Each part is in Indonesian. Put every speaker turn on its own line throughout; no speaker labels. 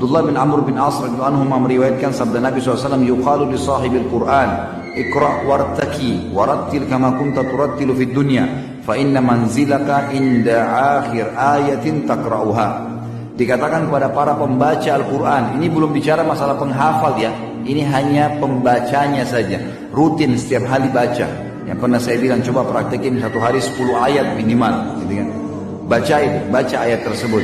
Abdullah bin Amr bin As radhiyallahu anhu meriwayatkan sabda Nabi SAW, yuqalu li sahibil Quran, Iqra wartaki warattil kama kunta turattilu fid dunya, fa inna manzilaka inda akhir ayatin taqra'uha. Dikatakan kepada para pembaca Al-Quran, ini belum bicara masalah penghafal ya, ini hanya pembacanya saja, rutin setiap hari baca. Yang pernah saya bilang, coba praktekin satu hari 10 ayat minimal, gitu kan? Baca ayat tersebut.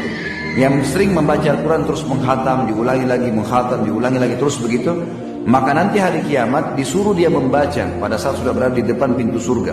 Yang sering membaca Al-Quran terus menghatam, diulangi lagi, menghatam, diulangi lagi, terus begitu, maka nanti hari kiamat disuruh dia membaca pada saat sudah berada di depan pintu surga.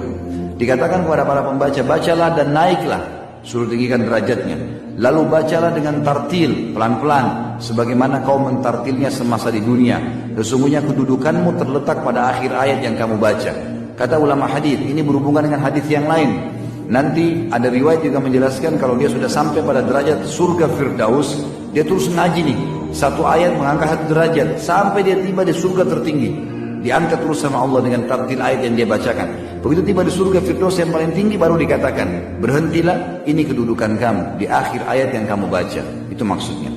Dikatakan kepada para pembaca, bacalah dan naiklah, suruh tinggikan derajatnya. Lalu bacalah dengan tartil, pelan-pelan, sebagaimana kau mentartilnya semasa di dunia. Sesungguhnya kedudukanmu terletak pada akhir ayat yang kamu baca. Kata ulama hadis, ini berhubungan dengan hadis yang lain. Nanti ada riwayat juga menjelaskan kalau dia sudah sampai pada derajat surga Firdaus, dia terus ngaji nih. Satu ayat mengangkat satu derajat, sampai dia tiba di surga tertinggi. Diangkat terus sama Allah dengan tartil ayat yang dia bacakan. Begitu tiba di surga Firdaus yang paling tinggi, baru dikatakan, berhentilah, ini kedudukan kamu di akhir ayat yang kamu baca. Itu maksudnya.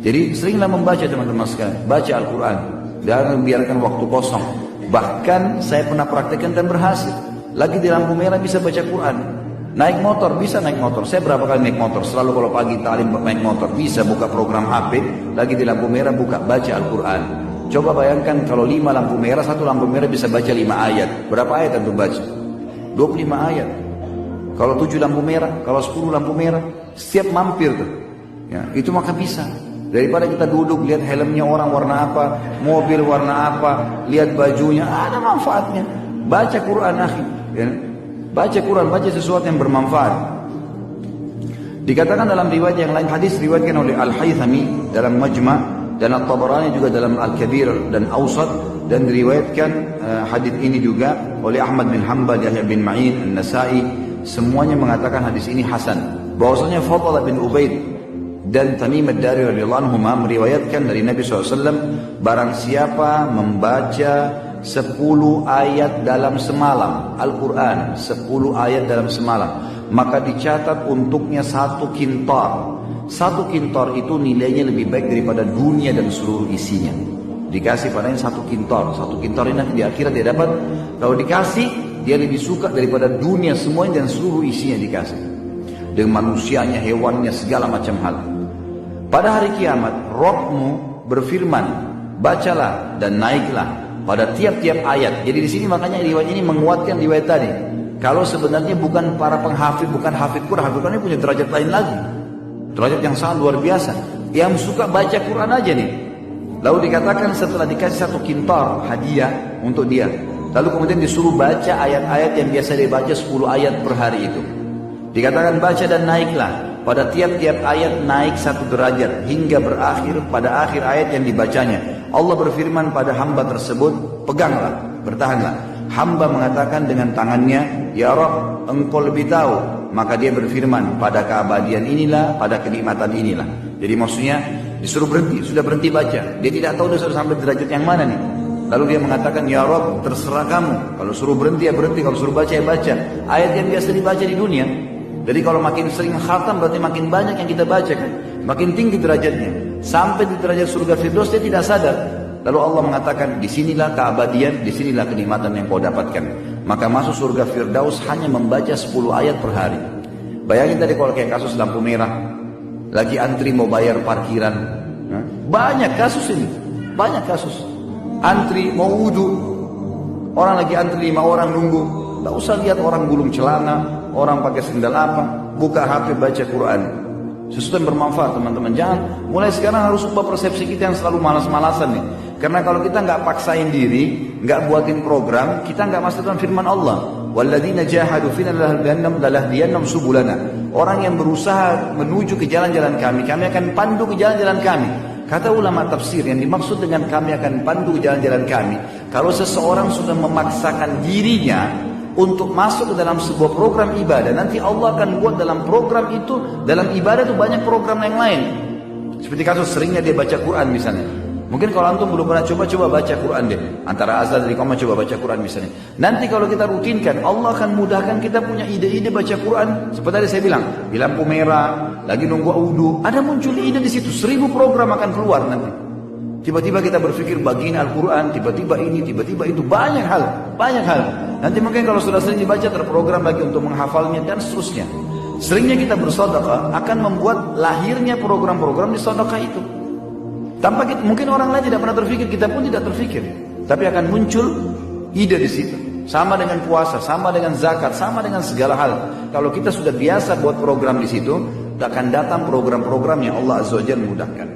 Jadi seringlah membaca teman-teman sekalian, baca Al-Quran, jangan biarkan waktu kosong. Bahkan saya pernah praktekkan dan berhasil. Lagi di lampu merah bisa baca Quran. Naik motor, bisa naik motor. Saya berapa kali naik motor, selalu kalau pagi talim naik motor, bisa buka program HP, lagi di lampu merah buka, baca Al-Quran. Coba bayangkan kalau 5 lampu merah, satu lampu merah bisa baca 5 ayat. Berapa ayat untuk baca? 25 ayat. Kalau 7 lampu merah, kalau 10 lampu merah, setiap mampir tuh. Ya, itu maka bisa. Daripada kita duduk lihat helmnya orang warna apa, mobil warna apa, lihat bajunya, ada manfaatnya. Baca Quran akhi. Ya. Baca Quran, baca sesuatu yang bermanfaat. Dikatakan dalam riwayat yang lain, hadis riwayatkan oleh Al-Haythami dalam Majma' dan At-Tabarani juga dalam Al-Kabir dan Awsat, dan diriwayatkan hadis ini juga oleh Ahmad bin Hanbal, Yahya bin Ma'in, An-Nasai, semuanya mengatakan hadis ini hasan. Bahwasanya Fadl bin Ubaid dan Tamim ad-Dari radhiyallahu anhuma meriwayatkan dari Nabi SAW, barang siapa membaca 10 ayat dalam semalam, Al-Quran 10 ayat dalam semalam, maka dicatat untuknya 1 kintar. 1 kintar itu nilainya lebih baik daripada dunia dan seluruh isinya. Dikasih padanya 1 kintar. 1 kintar ini nanti di akhirat dia dapat. Kalau dikasih, dia lebih suka daripada dunia semuanya dan seluruh isinya dikasih. Dengan manusianya, hewannya, segala macam hal. Pada hari kiamat, Rabbmu berfirman, bacalah dan naiklah pada tiap-tiap ayat. Jadi di sini makanya riwayat ini menguatkan riwayat tadi. Kalau sebenarnya bukan para penghafid, bukan hafid Quran ini punya derajat lain lagi. Derajat yang sangat luar biasa. Yang suka baca Quran aja nih. Lalu dikatakan setelah dikasih 1 kintar hadiah untuk dia, lalu kemudian disuruh baca ayat-ayat yang biasa dibaca 10 ayat per hari itu. Dikatakan baca dan naiklah. Pada tiap-tiap ayat naik 1 derajat hingga berakhir pada akhir ayat yang dibacanya. Allah berfirman pada hamba tersebut, peganglah, bertahanlah. Hamba mengatakan dengan tangannya, ya Rabb, engkau lebih tahu. Maka dia berfirman, pada keabadian inilah, pada kenikmatan inilah. Jadi maksudnya disuruh berhenti, sudah berhenti baca. Dia tidak tahu dia sudah sampai derajat yang mana nih. Lalu dia mengatakan, ya Rabb, terserah kamu. Kalau suruh berhenti ya berhenti, kalau suruh baca ya baca. Ayat yang biasa dibaca di dunia. Jadi kalau makin sering khatam berarti makin banyak yang kita baca kan. Makin tinggi derajatnya. Sampai di derajat surga Firdaus dia tidak sadar. Lalu Allah mengatakan, disinilah keabadian, disinilah kenikmatan yang kau dapatkan. Maka masuk surga Firdaus hanya membaca 10 ayat per hari. Bayangin tadi kalau kayak kasus lampu merah, lagi antri mau bayar parkiran. Banyak kasus ini, banyak kasus. Antri mau wudhu, orang lagi antri 5 orang nunggu. Tak usah lihat orang gulung celana, orang pakai sendal apa, buka HP baca Quran. Sesuatu yang bermanfaat teman-teman. Jangan, mulai sekarang harus ubah persepsi kita yang selalu malas-malasan nih. Karena kalau kita nggak paksain diri, nggak buatin program, kita nggak masuk dalam firman Allah. Walladzina jahadu fina lanahdiyannahum subulana. Orang yang berusaha menuju ke jalan-jalan kami akan pandu ke jalan-jalan kami. Kata ulama tafsir, yang dimaksud dengan kami akan pandu ke jalan-jalan kami, kalau seseorang sudah memaksakan dirinya untuk masuk ke dalam sebuah program ibadah, nanti Allah akan buat dalam program itu, dalam ibadah itu banyak program yang lain. Seperti kasus seringnya dia baca Quran misalnya. Mungkin kalau antum belum pernah coba baca Quran deh. Antara azan dari Iqamah coba baca Quran misalnya. Nanti kalau kita rutinkan, Allah akan mudahkan kita punya ide-ide baca Quran. Seperti tadi saya bilang, di lampu merah, lagi nunggu wudu, ada muncul ide di situ. 1000 program akan keluar nanti. Tiba-tiba kita berpikir bagian Al-Quran, tiba-tiba ini, tiba-tiba itu. Banyak hal. Nanti mungkin kalau sudah sering dibaca, terprogram lagi untuk menghafalnya dan seterusnya. Seringnya kita bersedekah akan membuat lahirnya program-program di sedekah itu. Tanpa kita, mungkin orang lain tidak pernah terfikir, kita pun tidak terfikir. Tapi akan muncul ide di situ. Sama dengan puasa, sama dengan zakat, sama dengan segala hal. Kalau kita sudah biasa buat program di situ, akan datang program-program yang Allah Azza wa Jalla mudahkan.